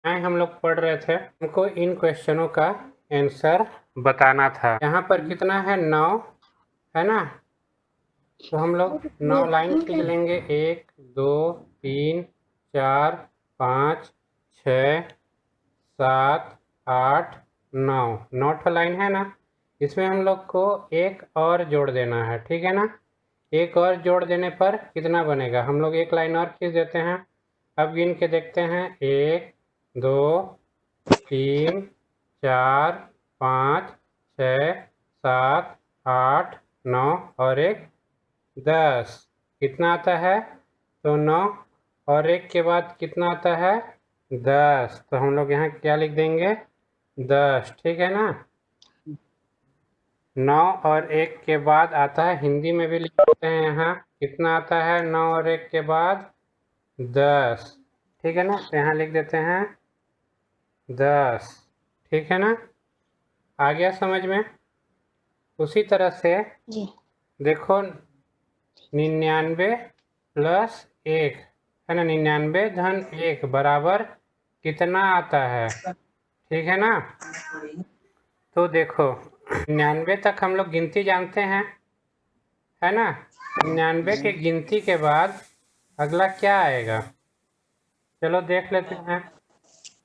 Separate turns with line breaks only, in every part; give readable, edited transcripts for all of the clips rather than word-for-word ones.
हम लोग पढ़ रहे थे, हमको इन क्वेश्चनों का आंसर बताना था। यहाँ पर कितना है 9 है ना, तो हम लोग 9 लाइन खींच लेंगे। 1 2 3 4 5 6 7 8 9 9 लाइन है ना। इसमें हम लोग को एक और जोड़ देना है, ठीक है ना। एक और जोड़ देने पर कितना बनेगा, हम लोग एक लाइन और खींच देते हैं। अब गिन के देखते हैं, 1 2 3 4 5 6 7 8 9 और एक 10। कितना आता है, तो 9 और 1 के बाद कितना आता है 10, तो हम लोग यहाँ क्या लिख देंगे 10, ठीक है ना। 9 और 1 के बाद आता है, हिंदी में भी लिखते हैं यहाँ, कितना आता है 9 और 1 के बाद 10, ठीक है ना। तो यहाँ लिख देते हैं 10, ठीक है ना। आ गया समझ में। उसी तरह से
जी।
देखो 99 प्लस 1 है ना, 99 धन 1 बराबर कितना आता है, ठीक है ना। तो देखो 99 तक हम लोग गिनती जानते हैं, है ना। 99 के गिनती के बाद अगला क्या आएगा, चलो देख लेते हैं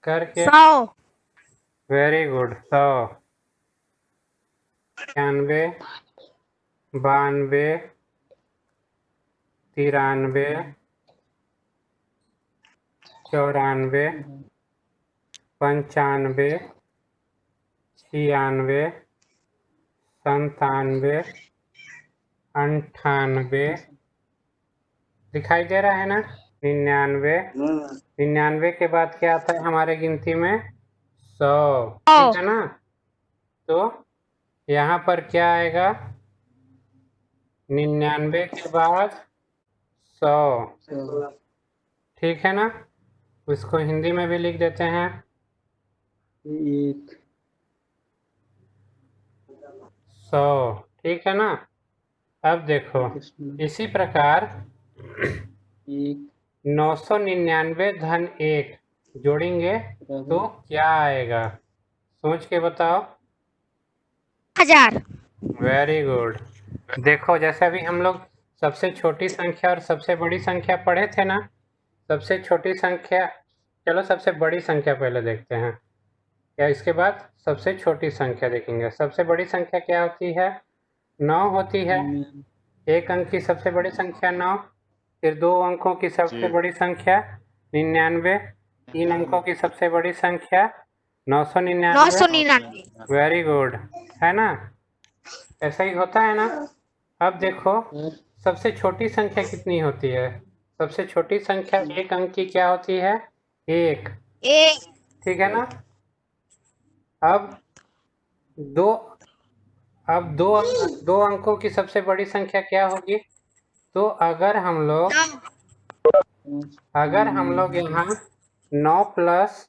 करके।
100।
Very good. 100 91 92 93 94 95 96 97 98 दिखाई दे रहा है ना। 99 99 के बाद क्या आता है हमारे गिनती में 100, ठीक है ना। तो यहाँ पर क्या आएगा, 99 के बाद 100, ठीक है ना। इसको हिंदी में भी लिख देते हैं 100, ठीक है ना। अब देखो इसी प्रकार 999 धन 1 जोड़ेंगे तो क्या आएगा, सोच के बताओ।
1000।
Very good. देखो जैसे अभी हम लोग सबसे छोटी संख्या और सबसे बड़ी संख्या पढ़े थे ना। सबसे छोटी संख्या, चलो सबसे बड़ी संख्या पहले देखते हैं, या इसके बाद सबसे छोटी संख्या देखेंगे। सबसे बड़ी संख्या क्या होती है, 9 होती है। एक अंक की सबसे बड़ी संख्या 9, फिर 2 अंकों की सबसे बड़ी संख्या 99, 3 अंकों की सबसे बड़ी संख्या 999।
999।
वेरी गुड, है ना, ऐसा ही होता है ना। अब देखो सबसे छोटी संख्या कितनी होती है, सबसे छोटी संख्या एक अंक की क्या होती है, 1,
1।
ठीक है ना। अब दो अब दो अंकों की सबसे बड़ी संख्या क्या होगी, तो अगर हम लोग यहाँ 9 प्लस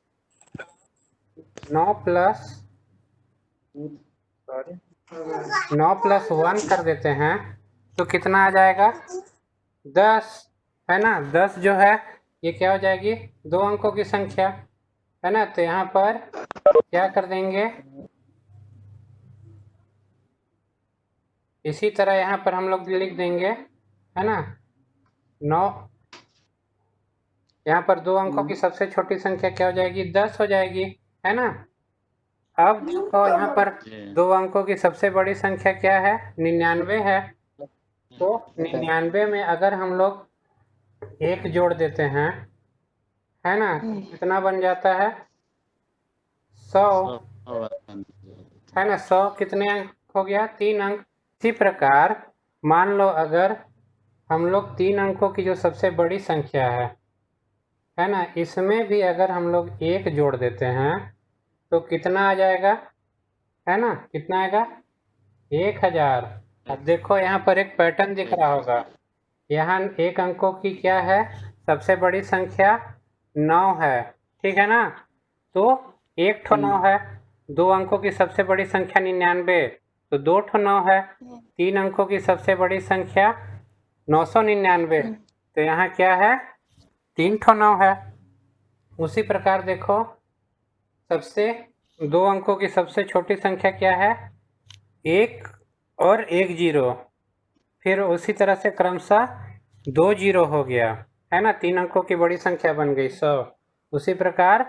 1 कर देते हैं तो कितना आ जाएगा 10, है ना। 10 जो है ये क्या हो जाएगी, 2 अंकों की संख्या, है ना। तो यहाँ पर क्या कर देंगे, इसी तरह यहाँ पर हम लोग लिख देंगे, है ना। 9, यहाँ पर 2 अंकों की सबसे छोटी संख्या क्या हो जाएगी, 10 हो जाएगी, है ना। अब देखो यहाँ पर 2 अंकों की सबसे बड़ी संख्या क्या है, 99 है। तो 99 में अगर हम लोग 1 जोड़ देते हैं, है ना, कितना बन जाता है 100, है ना। 100 कितने अंक हो गया, 3 अंक। इसी प्रकार मान लो अगर हम लोग 3 अंकों की जो सबसे बड़ी संख्या है ना, इसमें भी अगर हम लोग 1 जोड़ देते हैं तो कितना आ जाएगा, है ना, कितना आएगा 1000। अब देखो यहाँ पर एक पैटर्न दिख रहा होगा, यहाँ 1 अंकों की क्या है, सबसे बड़ी संख्या 9 है, ठीक है ना। तो 1 ठो 9 है, 2 अंकों की सबसे बड़ी संख्या 99, तो 2 ठो 9 है, 3 अंकों की सबसे बड़ी संख्या 999, तो यहाँ क्या है 3 ठो 9 है। उसी प्रकार देखो सबसे 2 अंकों की सबसे छोटी संख्या क्या है? 1 और 1 जीरो, फिर उसी तरह से क्रमशः 2 जीरो हो गया, है ना। 3 अंकों की बड़ी संख्या बन गई 100। उसी प्रकार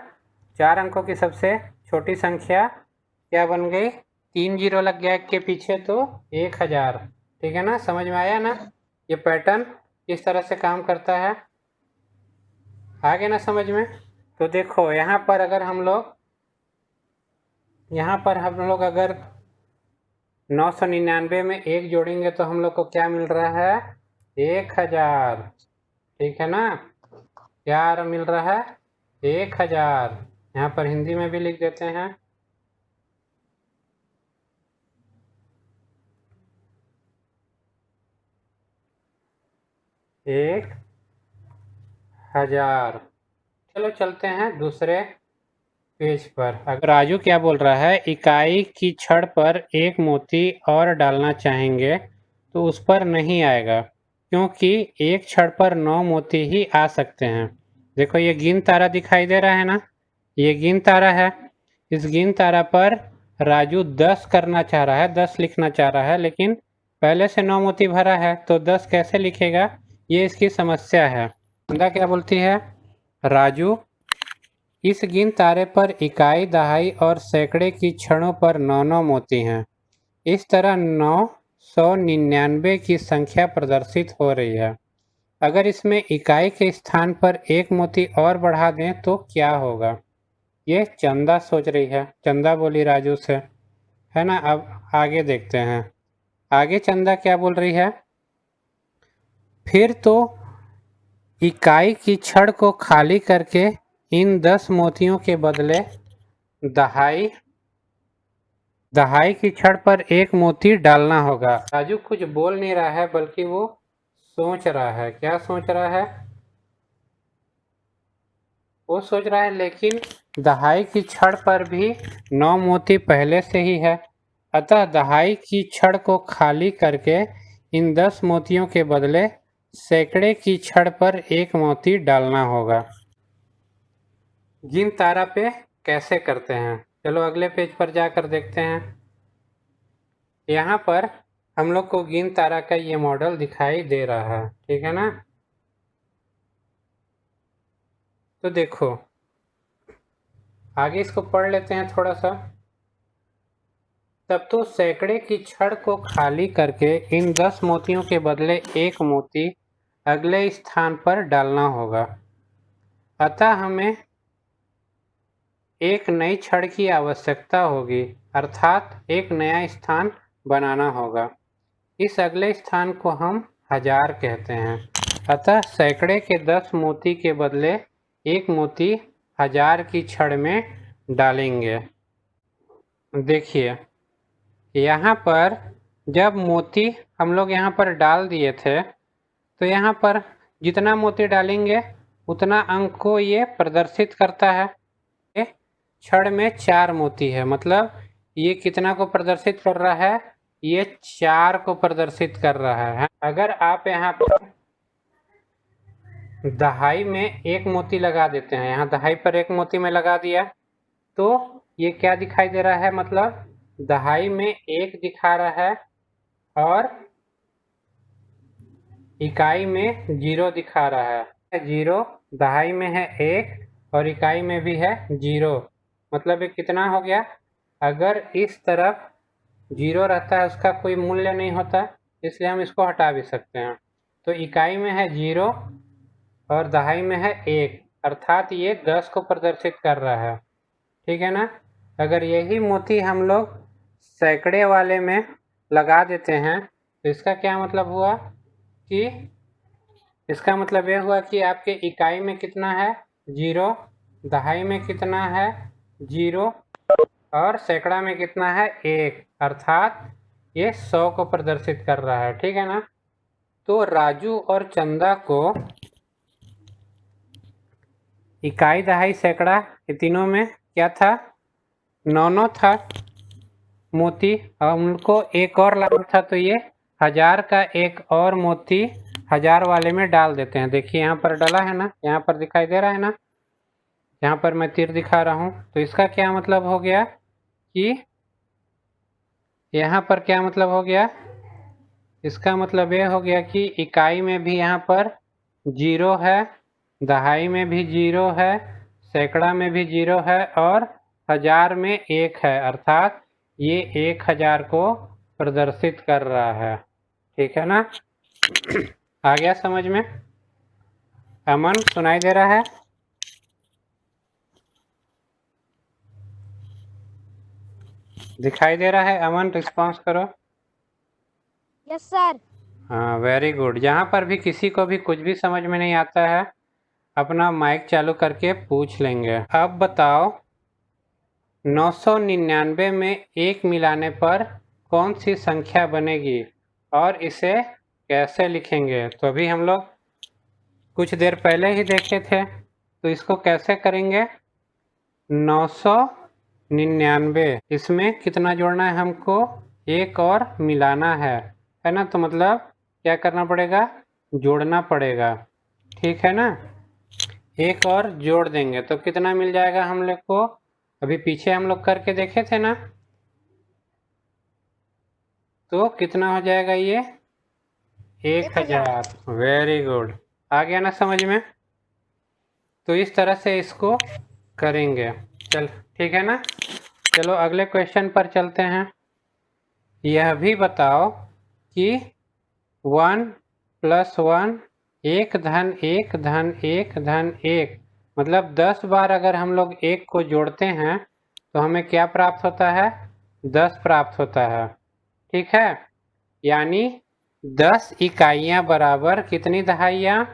4 अंकों की सबसे छोटी संख्या क्या बन गई? 3 जीरो लग गया 1 के पीछे तो 1000। ठीक है ना, समझ में आया ना ये पैटर्न किस तरह से काम करता है? आ गया ना समझ में? तो देखो यहाँ पर अगर हम लोग अगर 999 में 1 जोड़ेंगे तो हम लोग को क्या मिल रहा है? 1000। ठीक है ना, क्या मिल रहा है? 1000। यहाँ पर हिंदी में भी लिख देते हैं। एक हजार। चलो चलते हैं दूसरे पेज पर। अगर राजू क्या बोल रहा है, इकाई की छड़ पर एक मोती और डालना चाहेंगे तो उस पर नहीं आएगा, क्योंकि एक छड़ पर 9 मोती ही आ सकते हैं। देखो ये गिन तारा दिखाई दे रहा है ना, ये गिन तारा है। इस गिन तारा पर राजू 10 करना चाह रहा है, 10 लिखना चाह रहा है, लेकिन पहले से 9 मोती भरा है तो 10 कैसे लिखेगा, ये इसकी समस्या है। चंदा क्या बोलती है? राजू, इस गिन तारे पर इकाई, दहाई और सैकड़े की छड़ों पर 9 मोती हैं। इस तरह 999 की संख्या प्रदर्शित हो रही है। अगर इसमें इकाई के स्थान पर एक मोती और बढ़ा दें तो क्या होगा? ये चंदा सोच रही है। चंदा बोली राजू से, है ना। अब आगे देखते हैं, आगे चंदा क्या बोल रही है। फिर तो इकाई की छड़ को खाली करके इन 10 मोतियों के बदले दहाई की छड़ पर एक मोती डालना होगा। राजू कुछ बोल नहीं रहा है, बल्कि वो सोच रहा है। क्या सोच रहा है? वो सोच रहा है, लेकिन दहाई की छड़ पर भी 9 मोती पहले से ही है, अतः दहाई की छड़ को खाली करके इन 10 मोतियों के बदले सैकड़े की छड़ पर एक मोती डालना होगा। गिन तारा पे कैसे करते हैं, चलो अगले पेज पर जाकर देखते हैं। यहाँ पर हम लोग को गिन तारा का ये मॉडल दिखाई दे रहा है, ठीक है ना। तो देखो आगे इसको पढ़ लेते हैं थोड़ा सा। तब तो सैकड़े की छड़ को खाली करके इन 10 मोतियों के बदले एक मोती अगले स्थान पर डालना होगा, अतः हमें एक नई छड़ की आवश्यकता होगी, अर्थात एक नया स्थान बनाना होगा। इस अगले स्थान को हम 1000 कहते हैं, अतः सैकड़े के 10 मोती के बदले एक मोती 1000 की छड़ में डालेंगे। देखिए यहाँ पर जब मोती हम लोग यहाँ पर डाल दिए थे, तो यहाँ पर जितना मोती डालेंगे उतना अंक को ये प्रदर्शित करता है। छड़ में 4 मोती है, मतलब ये कितना को प्रदर्शित कर रहा है? ये 4 को प्रदर्शित कर रहा है। अगर आप यहाँ पर दहाई में एक मोती लगा देते हैं, यहाँ दहाई पर एक मोती में लगा दिया, तो ये क्या दिखाई दे रहा है? मतलब दहाई में 1 दिखा रहा है और इकाई में 0 दिखा रहा है। 0 दहाई में है 1 और इकाई में भी है 0, मतलब ये कितना हो गया? अगर इस तरफ 0 रहता है उसका कोई मूल्य नहीं होता, इसलिए हम इसको हटा भी सकते हैं। तो इकाई में है 0 और दहाई में है 1, अर्थात ये 10 को प्रदर्शित कर रहा है, ठीक है ना। अगर यही मोती हम लोग सैकड़े वाले में लगा देते हैं तो इसका क्या मतलब हुआ कि इसका मतलब यह हुआ कि आपके इकाई में कितना है? 0, दहाई में कितना है? 0 और सैकड़ा में कितना है? 1, अर्थात ये 100 को प्रदर्शित कर रहा है, ठीक है ना। तो राजू और चंदा को इकाई, दहाई, सैकड़ा ये तीनों में क्या था? 9 था मोती, और उनको एक और लाना था, तो ये 1000 का एक और मोती 1000 वाले में डाल देते हैं। देखिए यहाँ पर डाला है ना, यहाँ पर दिखाई दे रहा है ना। यहाँ पर मैं तीर दिखा रहा हूँ, तो इसका क्या मतलब हो गया कि यहाँ पर क्या मतलब हो गया, इसका मतलब ये हो गया कि इकाई में भी यहाँ पर 0 है, दहाई में भी 0 है, सैकड़ा में भी 0 है और हजार में 1 है, अर्थात ये 1000 को प्रदर्शित कर रहा है। ठीक है ना? आ गया समझ में? अमन सुनाई दे रहा है? दिखाई दे रहा है? अमन रिस्पॉन्स करो।
Yes sir.
हाँ, वेरी गुड। यहाँ पर भी किसी को भी कुछ भी समझ में नहीं आता है, अपना माइक चालू करके पूछ लेंगे। अब बताओ 999 में 1 मिलाने पर कौन सी संख्या बनेगी और इसे कैसे लिखेंगे? तो अभी हम लोग कुछ देर पहले ही देखे थे, तो इसको कैसे करेंगे? 999, इसमें कितना जोड़ना है हमको? 1 और मिलाना है ना? तो मतलब क्या करना पड़ेगा? जोड़ना पड़ेगा। ठीक है ना? 1 और जोड़ देंगे तो कितना मिल जाएगा हम लोग को? अभी पीछे हम लोग करके देखे थे ना, तो कितना हो जाएगा ये? 1000। वेरी गुड, आ गया ना समझ में? तो इस तरह से इसको करेंगे। चल ठीक है ना? चलो अगले क्वेश्चन पर चलते हैं। यह भी बताओ कि 1 + 1 1 धन 1 धन 1 धन 1 मतलब 10 बार अगर हम लोग 1 को जोड़ते हैं तो हमें क्या प्राप्त होता है? 10 प्राप्त होता है। ठीक है, यानी 10 इकाइयां बराबर कितनी दहाइयां?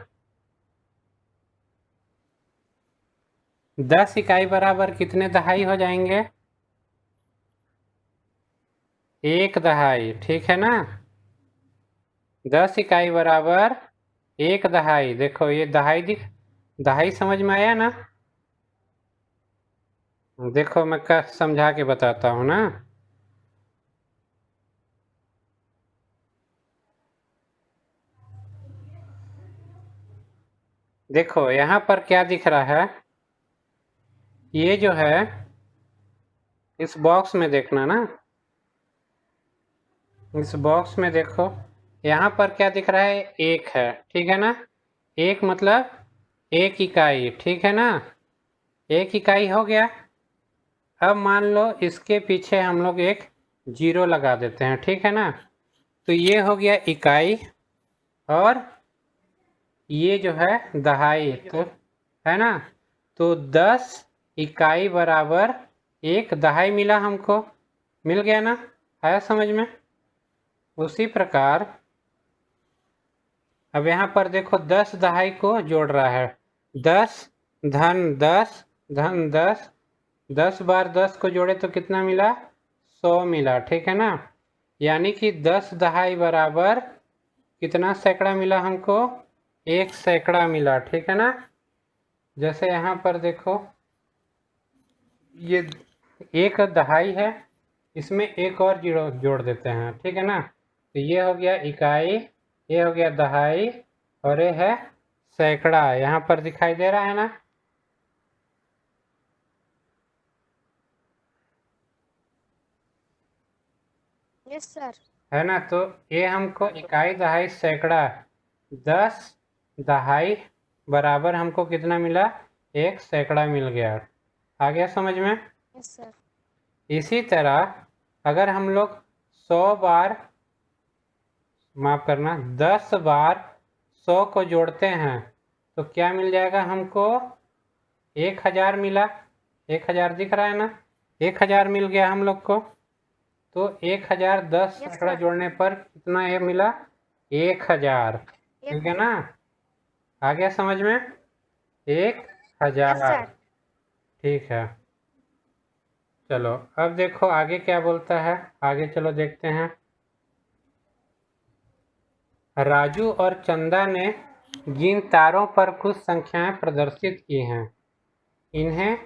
10 इकाई बराबर कितने दहाई हो जाएंगे? 1 दहाई। ठीक है ना? 10 इकाई बराबर 1 दहाई। देखो ये दहाई समझ में आया ना? देखो मैं समझा के बताता हूँ ना। देखो यहाँ पर क्या दिख रहा है, ये जो है इस बॉक्स में देखना ना, इस बॉक्स में देखो, यहाँ पर क्या दिख रहा है? 1 है। ठीक है ना? 1 मतलब 1 इकाई। ठीक है ना? 1 इकाई हो गया। अब मान लो इसके पीछे हम लोग एक 0 लगा देते हैं। ठीक है ना? तो ये हो गया इकाई और ये जो है दहाई, तो है ना? तो 10 इकाई बराबर 1 दहाई मिला हमको, मिल गया ना? आया समझ में? उसी प्रकार अब यहाँ पर देखो 10 दहाई को जोड़ रहा है, 10 धन 10 धन 10, 10 बार 10 को जोड़े तो कितना मिला? 100 मिला। ठीक है ना? यानी कि 10 दहाई बराबर कितना सैकड़ा मिला हमको? 1 सैकड़ा मिला। ठीक है ना? जैसे यहाँ पर देखो ये 1 दहाई है, इसमें एक और 0 जोड़ देते हैं। ठीक है ना? तो ये हो गया इकाई, ये हो गया दहाई और ये है सैकड़ा। यहाँ पर दिखाई दे रहा है ना?
Yes sir.
है ना? तो ये हमको इकाई दहाई सैकड़ा 10 दहाई बराबर हमको कितना मिला? 1 सैकड़ा मिल गया। आ गया समझ में?
Yes sir.
इसी तरह अगर हम लोग 100 बार, माफ करना, 10 बार 100 को जोड़ते हैं तो क्या मिल जाएगा हमको? 1000 मिला। 1000 दिख रहा है ना? 1000 मिल गया हम लोग को। तो 1000 10 सैकड़ा जोड़ने पर कितना ये मिला? 1000। ठीक है ना? आ गया समझ में? 1000। ठीक है, चलो अब देखो आगे क्या बोलता है, आगे चलो देखते हैं। राजू और चंदा ने जिन तारों पर कुछ संख्याएं प्रदर्शित की हैं, इन्हें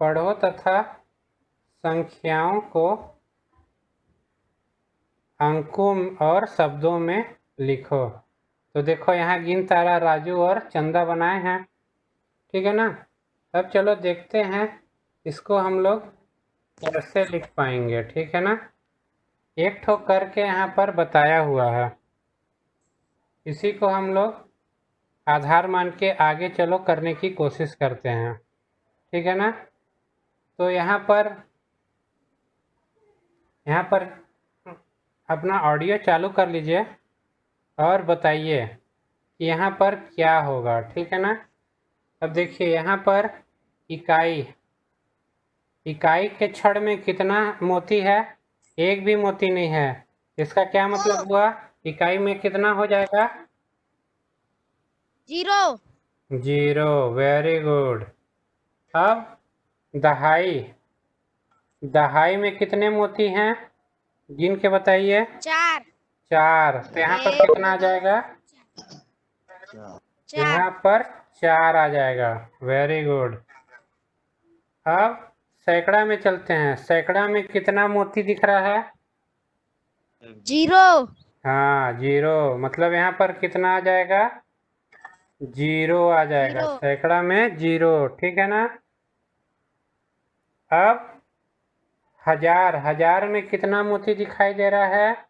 पढ़ो तथा संख्याओं को अंकों और शब्दों में लिखो। तो देखो यहाँ गिन तारा राजू और चंदा बनाए हैं। ठीक है ना? अब चलो देखते हैं इसको हम लोग कैसे लिख पाएंगे, ठीक है ना। एक ठो करके यहाँ पर बताया हुआ है, इसी को हम लोग आधार मान के आगे चलो करने की कोशिश करते हैं, ठीक है ना। तो यहाँ पर अपना ऑडियो चालू कर लीजिए और बताइए कि यहाँ पर क्या होगा, ठीक है ना। अब देखिए यहाँ पर इकाई के छड़ में कितना मोती है, एक भी मोती नहीं है। इसका क्या मतलब हुआ, इकाई में कितना हो जाएगा,
0।
0। Very good. अब दहाई में कितने मोती हैं, गिन के बताइए।
4।
4। तो यहाँ पर कितना आ जाएगा, यहाँ पर 4 आ जाएगा। Very good. अब सैकड़ा में चलते हैं, सैकड़ा में कितना मोती दिख रहा है,
0।
हाँ 0। मतलब यहाँ पर कितना आ जाएगा, 0 आ जाएगा।
0।
सैकड़ा में 0, ठीक है ना। अब हजार में कितना मोती दिखाई दे रहा है,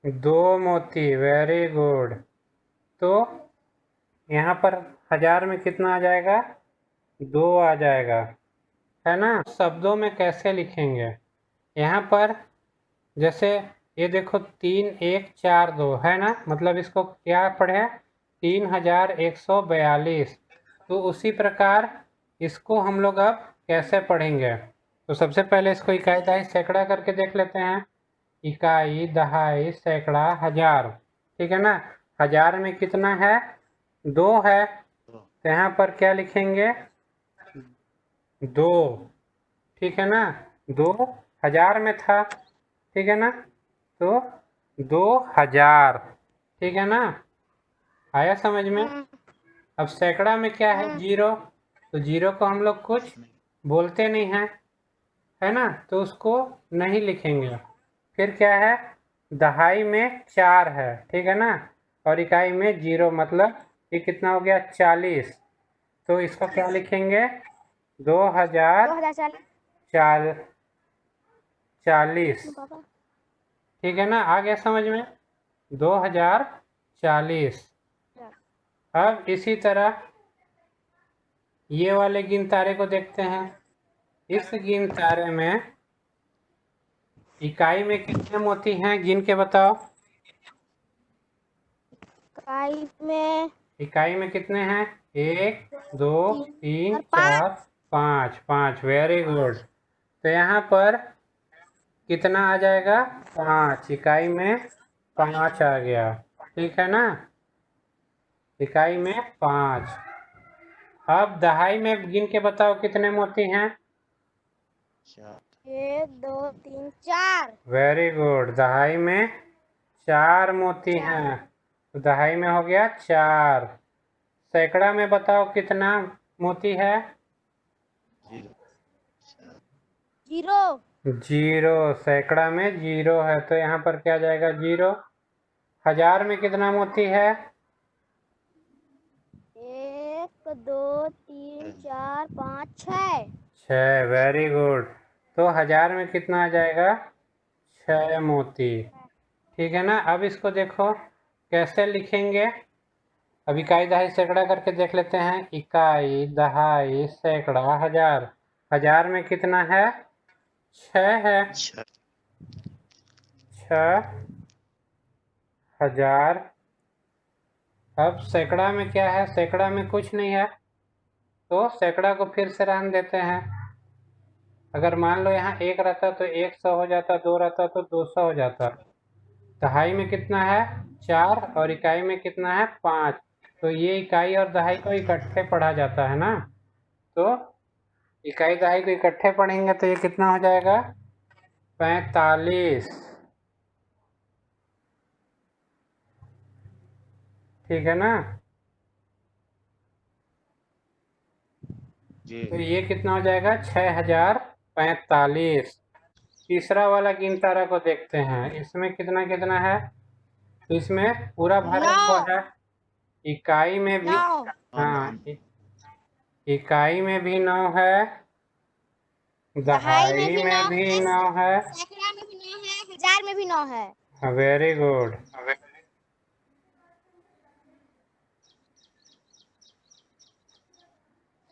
2 मोती। Very good. तो यहाँ पर 1000 में कितना आ जाएगा, 2 आ जाएगा, है ना। शब्दों में कैसे लिखेंगे, यहाँ पर जैसे ये देखो 3 1 4 2 है ना, मतलब इसको क्या पढ़े, 3142। तो उसी प्रकार इसको हम लोग अब कैसे पढ़ेंगे। तो सबसे पहले इसको इकाई दहाई सैकड़ा करके देख लेते हैं। इकाई दहाई सैकड़ा हजार, ठीक है ना। 1000 में कितना है, 2 है, तो यहाँ पर क्या लिखेंगे, 2, ठीक है ना। 2 1000 में था, ठीक है ना, तो 2000, ठीक है ना, आया समझ में। अब सैकड़ा में क्या है, 0, तो 0 को हम लोग कुछ बोलते नहीं हैं, है ना, तो उसको नहीं लिखेंगे। फिर क्या है, दहाई में 4 है, ठीक है ना, और इकाई में 0, मतलब ये कितना हो गया, 40। तो इसको क्या लिखेंगे, 2040, ठीक है ना, आ गया समझ में, 2040। अब इसी तरह ये वाले गिनतारे को देखते हैं। इस गिनतारे में इकाई में कितने मोती हैं, गिन के बताओ। इकाई में कितने हैं, 1 2 3 4 5, 5। Very good. तो यहाँ पर कितना आ जाएगा, 5। इकाई में 5 आ गया, ठीक है ना, इकाई में 5। अब दहाई में गिन के बताओ कितने मोती हैं,
1 2 3 4।
Very good. दहाई में 4 मोती हैं, तो दहाई में हो गया 4। सैकड़ा में बताओ कितना मोती है,
0।
0। सैकड़ा में 0 है, तो यहाँ पर क्या जाएगा, 0। 1000 में कितना मोती है,
1 2 3 4 5 6।
6। Very good. तो 1000 में कितना आ जाएगा, 6 मोती, ठीक है ना। अब इसको देखो कैसे लिखेंगे। अब इकाई दहाई सैकड़ा करके देख लेते हैं। इकाई दहाई सैकड़ा हजार, 1000 में कितना है, 6 है, 6000। अब सैकड़ा में क्या है, सैकड़ा में कुछ नहीं है, तो सैकड़ा को फिर से रहने देते हैं। अगर मान लो यहाँ 1 रहता तो 100 हो जाता, 2 रहता तो 200 हो जाता। दहाई में कितना है, 4, और इकाई में कितना है, 5। तो ये इकाई और दहाई को इकट्ठे पढ़ा जाता है ना, तो इकाई दहाई को इकट्ठे पढ़ेंगे तो ये कितना हो जाएगा, 45, ठीक है ना। तो ये कितना हो जाएगा, 6045। तीसरा वाला गिनतारा को देखते हैं, इसमें कितना कितना है, तो इसमें पूरा भरा हुआ है। इकाई में भी, हाँ इकाई में भी 9 है,
दहाई में
दहाई
भी 9
में भी
है,
9 है।
सैकड़ा में भी 9 है, हजार में भी 9 है।
Very good.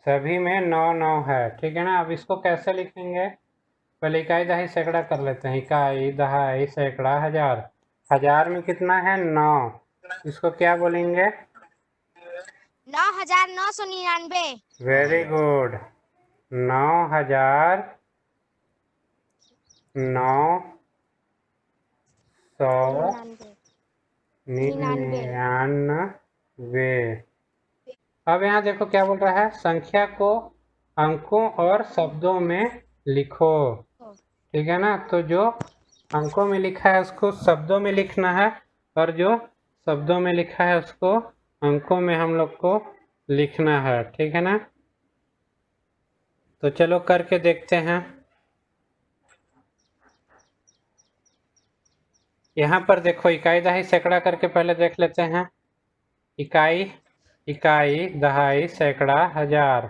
सभी में 9 9 है, ठीक है ना। अब इसको कैसे लिखेंगे? पहले इकाई दहाई सैकड़ा कर लेते हैं। इकाई दहाई सैकड़ा हजार। हजार में कितना है? 9। इसको क्या बोलेंगे?
9,999।
Very good. 9,000
निन्यानवे।
999। अब यहाँ देखो क्या बोल रहा है, संख्या को अंकों और शब्दों में लिखो, ठीक है ना। तो जो अंकों में लिखा है उसको शब्दों में लिखना है, और जो शब्दों में लिखा है उसको अंकों में हम लोग को लिखना है, ठीक है ना। तो चलो करके देखते हैं। यहाँ पर देखो इकाई दहाई सैकड़ा करके पहले देख लेते हैं। इकाई इकाई दहाई सैकड़ा हजार,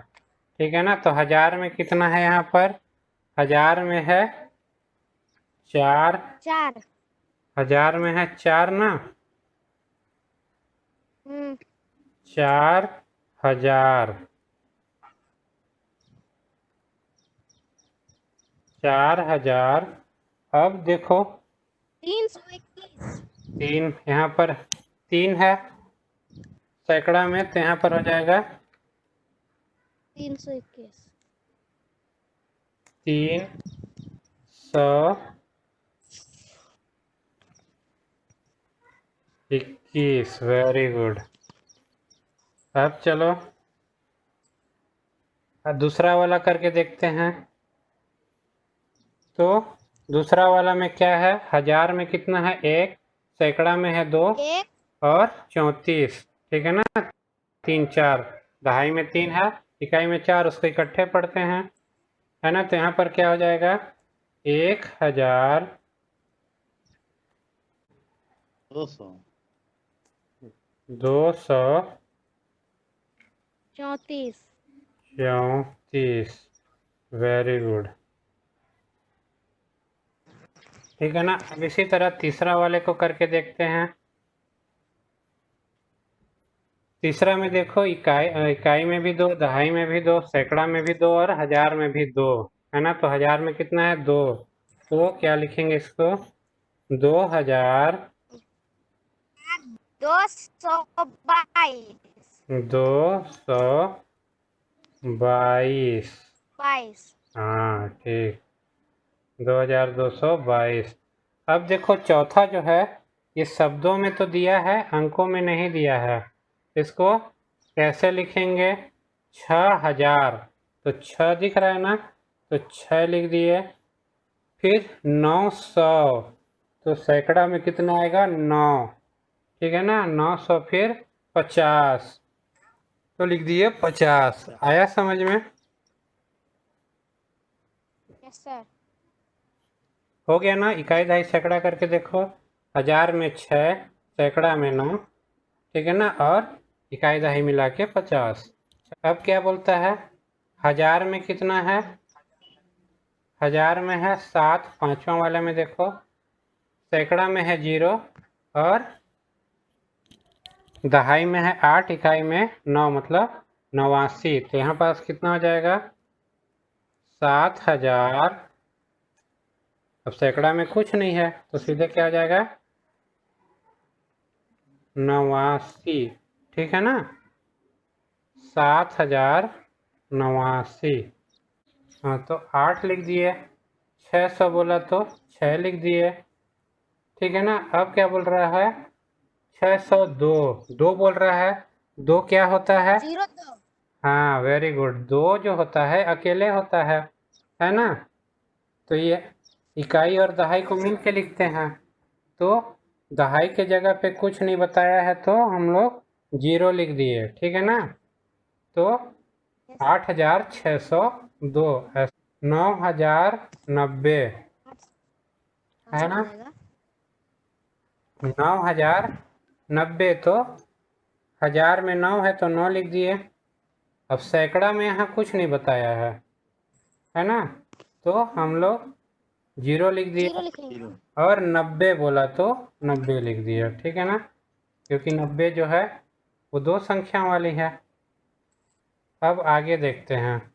ठीक है ना। तो हजार में कितना है? यहाँ पर हजार में है 4।
4।
हजार में है 4 ना। 4,000। 4,000। अब देखो
321।
3 यहाँ पर 3 है सैकड़ा में, तो यहाँ पर हो जाएगा
321।
321। Very good. अब चलो दूसरा वाला करके देखते हैं। तो दूसरा वाला में क्या है? हजार में कितना है? 1। सैकड़ा में है 2
1।
और 34, ठीक है ना। 3 4। दहाई में 3 है, इकाई में 4, उसको इकट्ठे पढ़ते हैं, है ना। तो यहाँ पर क्या हो जाएगा? 1,000 234। 34। वेरी गुड, ठीक है ना। अब इसी तरह तीसरा वाले को करके देखते हैं। तीसरा में देखो इकाई में भी 2, दहाई में भी 2, सैकड़ा में भी 2 और हजार में भी 2, है ना। तो हजार में कितना है? 2। तो क्या लिखेंगे इसको? 2,000
222।
222। हाँ ठीक, 2,222। अब देखो चौथा जो है, ये शब्दों में तो दिया है, अंकों में नहीं दिया है। इसको कैसे लिखेंगे? 6,000। तो 6 दिख रहा है ना, तो 6 लिख दिए। फिर 900, तो सैकड़ा में कितना आएगा? 9, ठीक है ना। 900 फिर 50, तो लिख दिए 50। आया समझ में?
Yes sir.
हो गया ना। इकाई दहाई सैकड़ा करके देखो। हजार में 6, सैकड़ा में 9, ठीक है ना। और इकाई दहाई मिला के 50। अब क्या बोलता है? हजार में कितना है? हजार में है 7। पांचवा वाले में देखो, सैकड़ा में है 0 और दहाई में है 8, इकाई में 9, मतलब 89। तो यहाँ पास कितना हो जाएगा? 7,000। अब सैकड़ा में कुछ नहीं है, तो सीधे क्या हो जाएगा? 89, ठीक है ना। 7,089। हाँ, तो 8 लिख दिए। 600 बोला तो 6 लिख दिए, ठीक है ना। अब क्या बोल रहा है? 602। 2 बोल रहा है। 2 क्या होता है?
02।
हाँ वेरी गुड। 2 जो होता है अकेले होता है ना। तो ये इकाई और दहाई को मिल के लिखते हैं। तो दहाई के जगह पे कुछ नहीं बताया है, तो हम लोग 0 लिख दिए, ठीक है ना। तो 8,602 है। 9,090 है ना। 9,090, तो हजार में 9 है तो 9 लिख दिए। अब सैकड़ा में यहाँ कुछ नहीं बताया है ना, तो हम लोग 0 लिख दिए,
0 लिखेंगे।
और 90 बोला तो 90 लिख दिया, ठीक है ना, क्योंकि 90 जो है वो 2 संख्या वाली है। अब आगे देखते हैं,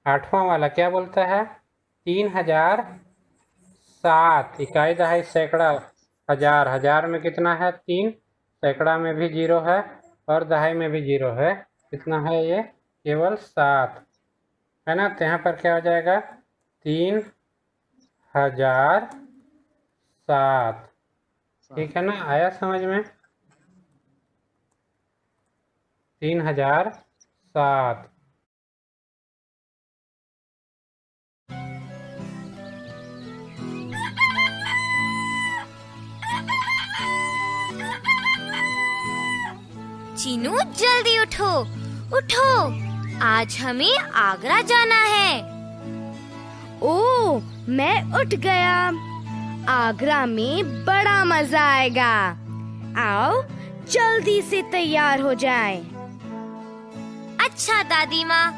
8वां वाला क्या बोलता है, 3007। इकाई दहाई सैकड़ा हजार, हजार में कितना है 3, सैकड़ा में भी 0 है और दहाई में भी 0 है, कितना है ये केवल 7 है ना। तो यहाँ पर क्या हो जाएगा 3007, ठीक है ना, आया समझ में, 3007।
चीनू जल्दी उठो, उठो, आज हमें आगरा जाना है।
ओह, मैं उठ गया। आगरा में बड़ा मजा आएगा। आओ जल्दी से तैयार हो जाएं।
अच्छा दादी माँ,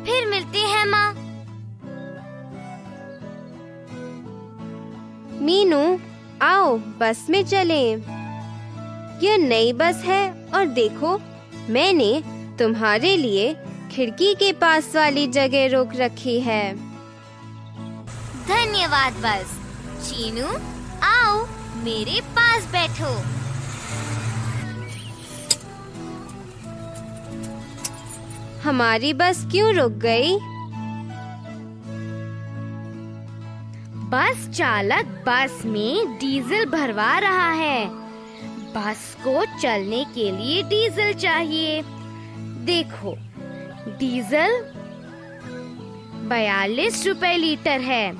फिर मिलते हैं माँ।
मीनू, आओ बस में चलें। यह नई बस है और देखो, मैंने तुम्हारे लिए खिड़की के पास वाली जगह रोक रखी है।
धन्यवाद बस। चीनू, आओ मेरे पास बैठो।
हमारी बस क्यों रुक गई? बस चालक बस में डीजल भरवा रहा है। बस को चलने के लिए डीजल चाहिए। देखो, डीजल 42 रुपए लीटर है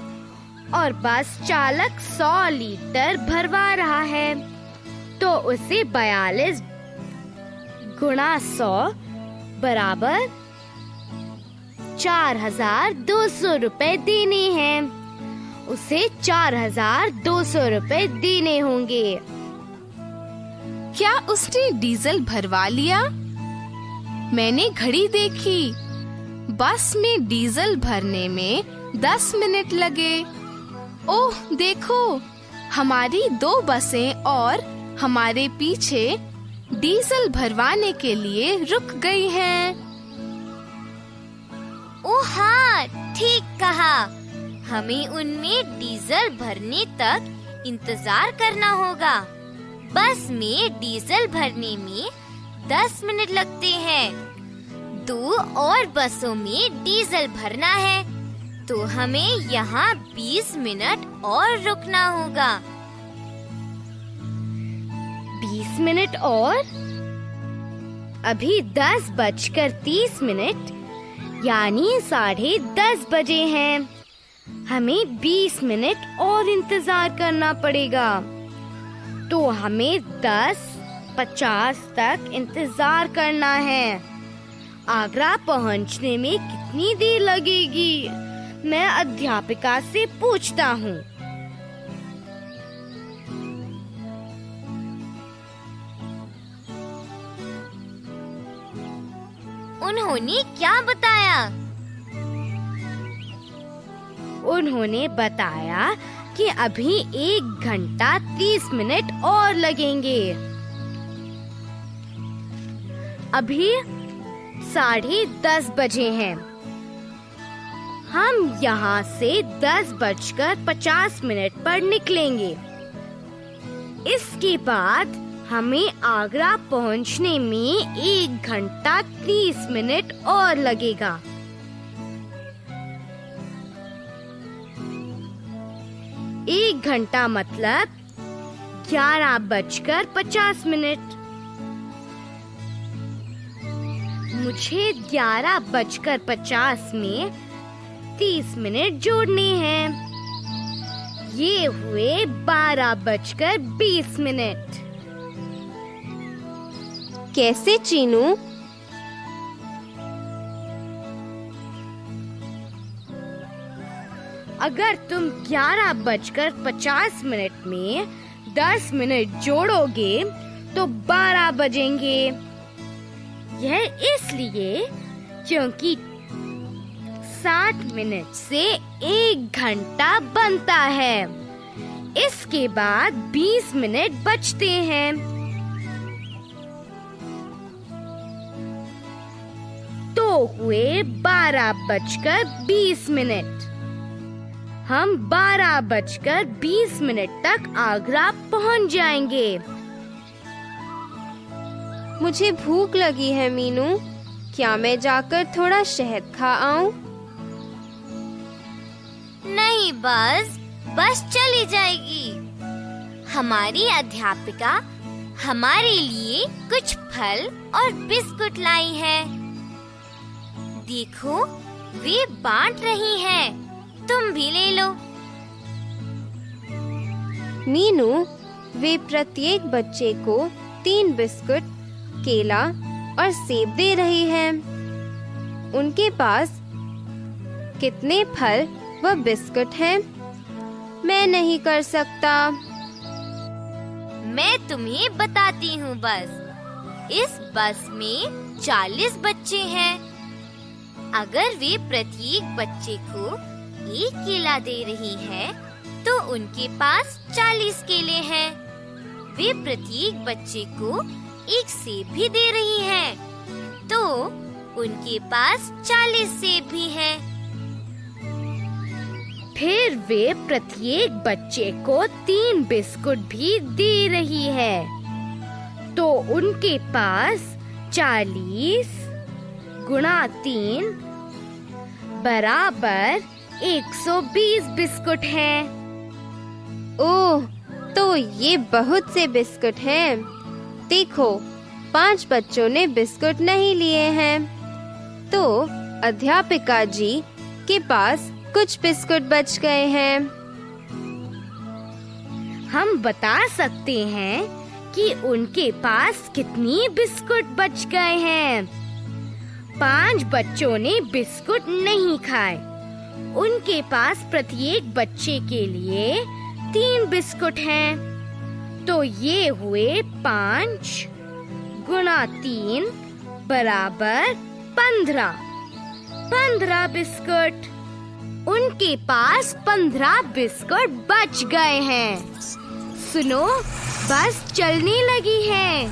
और बस चालक 100 लीटर भरवा रहा है, तो उसे 42 गुणा 100 बराबर 4200 रुपए देने हैं। उसे 4200 रुपए देने होंगे।
क्या उसने डीजल भरवा लिया? मैंने घड़ी देखी, बस में डीजल भरने में 10 मिनट लगे। ओह देखो, हमारी 2 बसें और हमारे पीछे डीजल भरवाने के लिए रुक गई हैं।
ओ हाँ, ठीक कहा। हमें उनमें डीजल भरने तक इंतजार करना होगा। बस में डीजल भरने में 10 मिनट लगते हैं। 2 और बसों में डीजल भरना है, तो हमें यहाँ 20 मिनट और रुकना होगा।
20 मिनट और? अभी 10:30 यानी 10:30 बजे हैं। हमें 20 मिनट और इंतजार करना पड़ेगा, तो हमें 10:50 तक इंतजार करना है। आगरा पहुंचने में कितनी देर लगेगी? मैं अध्यापिका से पूछता हूँ।
उन्होंने क्या बताया?
उन्होंने बताया कि अभी 1 घंटा 30 मिनट और लगेंगे। अभी 10:30 बजे हैं। हम यहाँ से 10:50 पर निकलेंगे। इसके बाद हमें आगरा पहुँचने में 1 घंटा 30 मिनट और लगेगा। एक घंटा मतलब 11:50। मुझे 11:50 में 30 मिनट जोड़ने हैं। ये हुए 12:20। कैसे चीनू? अगर तुम 11:50 में 10 मिनट जोड़ोगे तो 12 बजेंगे। यह इसलिए क्योंकि 60 मिनट से 1 घंटा बनता है। इसके बाद 20 मिनट बचते हैं। तो हुए 12:20। हम 12:20 तक आगरा पहुंच जाएंगे।
मुझे भूख लगी है मीनू, क्या मैं जाकर थोड़ा शहद खा आऊं?
नहीं बस चली जाएगी। हमारी अध्यापिका हमारे लिए कुछ फल और बिस्कुट लाई है। देखो, वे बांट रही हैं। तुम भी ले लो।
मीनू, वे प्रत्येक बच्चे को 3 बिस्कुट, केला और सेब दे रही हैं। उनके पास कितने फल व बिस्कुट हैं? मैं नहीं कर सकता।
मैं तुम्हें बताती हूँ बस। इस बस में 40 बच्चे हैं। अगर वे प्रत्येक बच्चे को 1 केला दे रही हैं, तो उनके पास 40 केले हैं। वे प्रत्येक बच्चे को 1 सेब भी दे रही हैं, तो उनके पास 40 सेब भी हैं।
फिर वे प्रत्येक बच्चे को 3 बिस्कुट भी दे रही है, तो उनके पास 40 गुणा 3 बराबर 120 बिस्कुट हैं।
ओह, तो ये बहुत से बिस्कुट हैं। देखो, 5 बच्चों ने बिस्कुट नहीं लिए हैं, तो अध्यापिका जी के पास कुछ बिस्कुट बच गए हैं।
हम बता सकते हैं कि उनके पास कितनी बिस्कुट बच गए हैं। 5 बच्चों ने बिस्कुट नहीं खाए। उनके पास प्रत्येक बच्चे के लिए 3 बिस्कुट हैं, तो ये हुए 5 गुणा 3 बराबर 15 बिस्कुट। उनके पास 15 बिस्कुट बच गए हैं। सुनो, बस चलने लगी है।